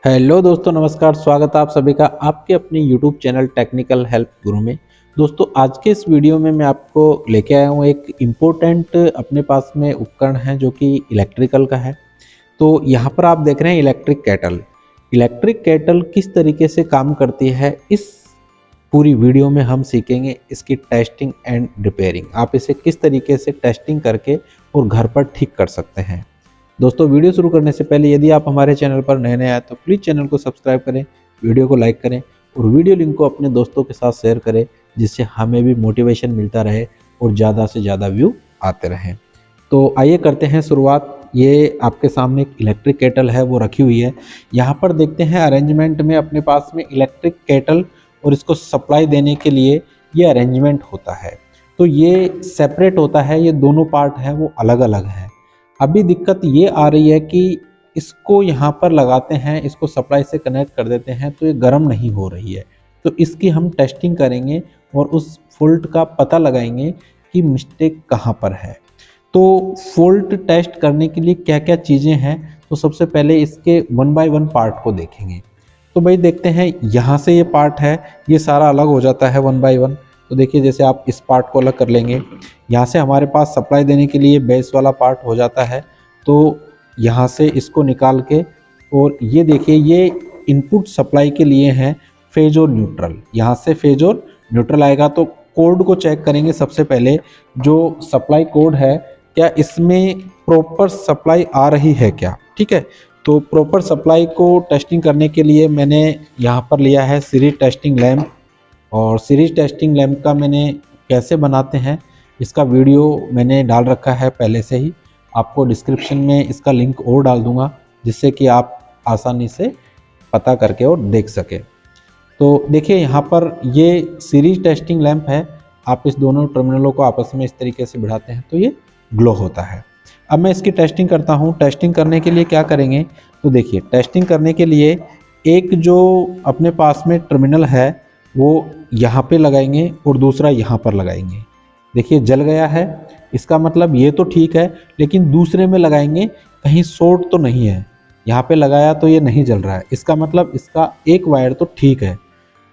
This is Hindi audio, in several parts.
हेलो दोस्तों, नमस्कार। स्वागत है आप सभी का आपके अपने यूट्यूब चैनल टेक्निकल हेल्प गुरु में। दोस्तों, आज के इस वीडियो में मैं आपको लेके आया हूँ एक इम्पोर्टेंट अपने पास में उपकरण है जो कि इलेक्ट्रिकल का है। तो यहाँ पर आप देख रहे हैं इलेक्ट्रिक केटल। इलेक्ट्रिक केटल किस तरीके से काम करती है, इस पूरी वीडियो में हम सीखेंगे इसकी टेस्टिंग एंड रिपेयरिंग। आप इसे किस तरीके से टेस्टिंग करके और घर पर ठीक कर सकते हैं। दोस्तों, वीडियो शुरू करने से पहले यदि आप हमारे चैनल पर नए आए तो प्लीज़ चैनल को सब्सक्राइब करें, वीडियो को लाइक करें और वीडियो लिंक को अपने दोस्तों के साथ शेयर करें, जिससे हमें भी मोटिवेशन मिलता रहे और ज़्यादा से ज़्यादा व्यू आते रहें। तो आइए करते हैं शुरुआत। ये आपके सामने एक इलेक्ट्रिक केटल है, वो रखी हुई है। यहाँ पर देखते हैं अरेंजमेंट में अपने पास में इलेक्ट्रिक केटल और इसको सप्लाई देने के लिए ये अरेंजमेंट होता है। तो ये सेपरेट होता है, ये दोनों पार्ट हैं वो अलग अलग है। अभी दिक्कत ये आ रही है कि इसको यहाँ पर लगाते हैं, इसको सप्लाई से कनेक्ट कर देते हैं तो ये गर्म नहीं हो रही है। तो इसकी हम टेस्टिंग करेंगे और उस फॉल्ट का पता लगाएंगे कि मिस्टेक कहाँ पर है। तो फॉल्ट टेस्ट करने के लिए क्या क्या चीज़ें हैं, तो सबसे पहले इसके वन बाय वन पार्ट को देखेंगे। तो भाई देखते हैं, यहाँ से ये पार्ट है, ये सारा अलग हो जाता है वन बाय वन। तो देखिए, जैसे आप इस पार्ट को अलग कर लेंगे, यहाँ से हमारे पास सप्लाई देने के लिए बेस वाला पार्ट हो जाता है। तो यहाँ से इसको निकाल के, और ये देखिए, ये इनपुट सप्लाई के लिए है फेज और न्यूट्रल। यहाँ से फेज और न्यूट्रल आएगा। तो कोड को चेक करेंगे सबसे पहले, जो सप्लाई कोड है क्या इसमें प्रॉपर सप्लाई आ रही है क्या। ठीक है, तो प्रॉपर सप्लाई को टेस्टिंग करने के लिए मैंने यहाँ पर लिया है सीरीज टेस्टिंग लैंप। और सीरीज टेस्टिंग लैंप का मैंने कैसे बनाते हैं इसका वीडियो मैंने डाल रखा है पहले से ही। आपको डिस्क्रिप्शन में इसका लिंक और डाल दूंगा, जिससे कि आप आसानी से पता करके और देख सकें। तो देखिए, यहाँ पर ये सीरीज टेस्टिंग लैंप है। आप इस दोनों टर्मिनलों को आपस में इस तरीके से भिड़ाते हैं तो ये ग्लो होता है। अब मैं इसकी टेस्टिंग करता हूँ। टेस्टिंग करने के लिए क्या करेंगे, तो देखिए, टेस्टिंग करने के लिए एक जो अपने पास में टर्मिनल है वो यहाँ पे लगाएंगे और दूसरा यहाँ पर लगाएंगे। देखिए, जल गया है, इसका मतलब ये तो ठीक है, लेकिन दूसरे में लगाएंगे कहीं शॉर्ट तो नहीं है। यहाँ पे लगाया तो ये नहीं जल रहा है, इसका मतलब इसका एक वायर तो ठीक है।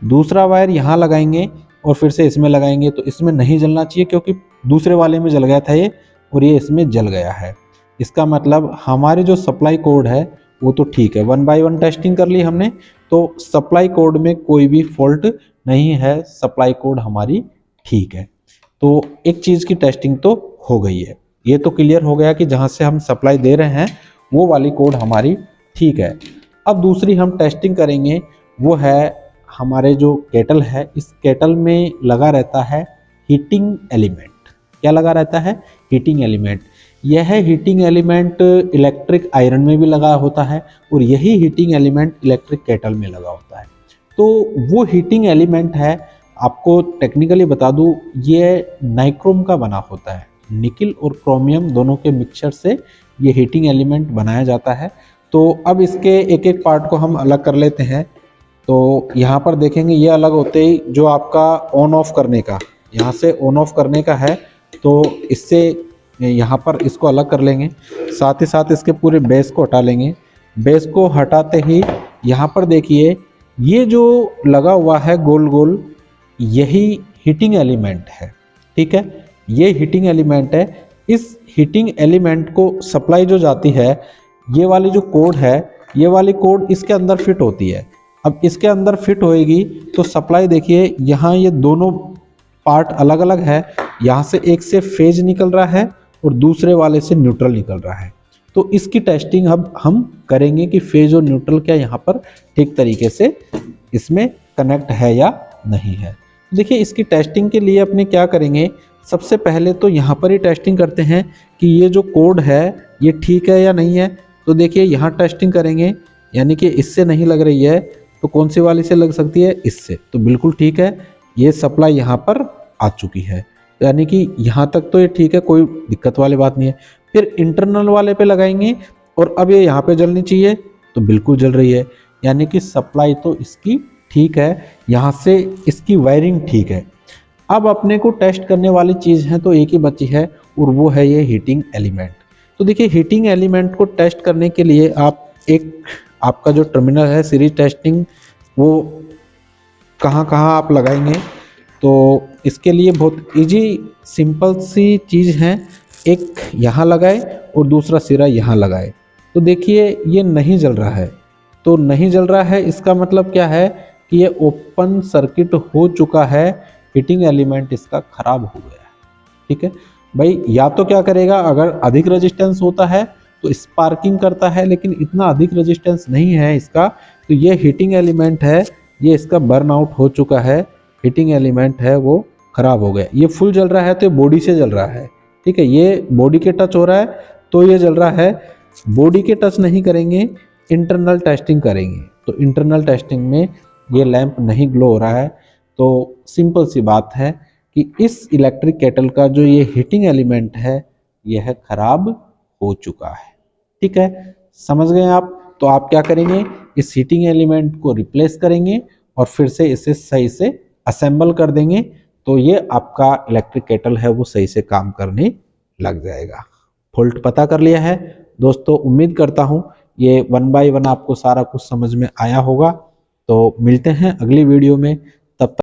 दूसरा वायर यहाँ लगाएंगे और फिर से इसमें लगाएंगे तो इसमें नहीं जलना चाहिए, क्योंकि दूसरे वाले में जल गया था ये और ये इसमें जल गया है। इसका मतलब हमारे जो सप्लाई कोड है वो तो ठीक है। वन बाय वन टेस्टिंग कर ली हमने, तो सप्लाई कोड में कोई भी फॉल्ट नहीं है, सप्लाई कोड हमारी ठीक है। तो एक चीज़ की टेस्टिंग तो हो गई है। ये तो क्लियर हो गया कि जहाँ से हम सप्लाई दे रहे हैं वो वाली कोड हमारी ठीक है। अब दूसरी हम टेस्टिंग करेंगे, वो है हमारे जो केटल है, इस केटल में लगा रहता है हीटिंग एलिमेंट। क्या लगा रहता है? Heating element. यह हीटिंग एलिमेंट इलेक्ट्रिक आयरन में भी लगा होता है और यही हीटिंग एलिमेंट इलेक्ट्रिक केटल में लगा होता है। तो वो हीटिंग एलिमेंट है, आपको टेक्निकली बता दूं, ये नाइक्रोम का बना होता है। निकिल और क्रोमियम दोनों के मिक्सचर से ये हीटिंग एलिमेंट बनाया जाता है। तो अब इसके एक एक पार्ट को हम अलग कर लेते हैं। तो यहाँ पर देखेंगे, ये अलग होते ही जो आपका ऑन ऑफ करने का, यहाँ से ऑन ऑफ करने का है, तो इससे यहाँ पर इसको अलग कर लेंगे। साथ ही साथ इसके पूरे बेस को हटा लेंगे। बेस को हटाते ही यहाँ पर देखिए, ये जो लगा हुआ है गोल गोल, यही हीटिंग एलिमेंट है। ठीक है, ये हीटिंग एलिमेंट है। इस हीटिंग एलिमेंट को सप्लाई जो जाती है, ये वाली जो कोड है, ये वाली कोड इसके अंदर फिट होती है। अब इसके अंदर फिट होएगी तो सप्लाई देखिए, यहाँ ये दोनों पार्ट अलग अलग है। यहाँ से एक से फेज निकल रहा है और दूसरे वाले से न्यूट्रल निकल रहा है। तो इसकी टेस्टिंग अब हम करेंगे कि फेज और न्यूट्रल क्या यहाँ पर ठीक तरीके से इसमें कनेक्ट है या नहीं है। देखिए, इसकी टेस्टिंग के लिए अपने क्या करेंगे, सबसे पहले तो यहाँ पर ही टेस्टिंग करते हैं कि ये जो कोड है ये ठीक है या नहीं है। तो देखिए, यहाँ टेस्टिंग करेंगे, यानी कि इससे नहीं लग रही है तो कौन सी वाली से लग सकती है? इससे। तो बिल्कुल ठीक है, ये सप्लाई यहाँ पर आ चुकी है, यानी कि यहाँ तक तो ये ठीक है, कोई दिक्कत वाली बात नहीं है। फिर इंटरनल वाले पे लगाएंगे और अब ये यहाँ पे जलनी चाहिए, तो बिल्कुल जल रही है, यानी कि सप्लाई तो इसकी ठीक है, यहाँ से इसकी वायरिंग ठीक है। अब अपने को टेस्ट करने वाली चीज़ है तो एक ही बची है और वो है ये हीटिंग एलिमेंट। तो देखिए, हीटिंग एलिमेंट को टेस्ट करने के लिए आप एक आपका जो टर्मिनल है सीरीज टेस्टिंग वो कहाँ कहाँ आप लगाएंगे। तो इसके लिए बहुत इजी सिंपल सी चीज़ है, एक यहाँ लगाए और दूसरा सिरा यहाँ लगाए। तो देखिए ये नहीं जल रहा है, तो नहीं जल रहा है इसका मतलब क्या है कि ये ओपन सर्किट हो चुका है, हीटिंग एलिमेंट इसका खराब हो गया है। ठीक है भाई, या तो क्या करेगा, अगर अधिक रेजिस्टेंस होता है तो स्पार्किंग करता है, लेकिन इतना अधिक रेजिस्टेंस नहीं है इसका, तो ये हीटिंग एलिमेंट है, ये इसका बर्न आउट हो चुका है, हीटिंग एलिमेंट है वो खराब हो गया। ये फुल जल रहा है तो ये बॉडी से जल रहा है। ठीक है, ये बॉडी के टच हो रहा है तो ये जल रहा है। बॉडी के टच नहीं करेंगे, इंटरनल टेस्टिंग करेंगे, तो इंटरनल टेस्टिंग में ये लैंप नहीं ग्लो हो रहा है। तो सिंपल सी बात है कि इस इलेक्ट्रिक केटल का जो ये हीटिंग एलिमेंट है यह खराब हो चुका है। ठीक है, समझ गए आप। तो आप क्या करेंगे, इस हीटिंग एलिमेंट को रिप्लेस करेंगे और फिर से इसे सही से असेंबल कर देंगे, तो ये आपका इलेक्ट्रिक केटल है वो सही से काम करने लग जाएगा। फॉल्ट पता कर लिया है दोस्तों, उम्मीद करता हूँ ये 1 बाय 1 आपको सारा कुछ समझ में आया होगा। तो मिलते हैं अगली वीडियो में, तब तक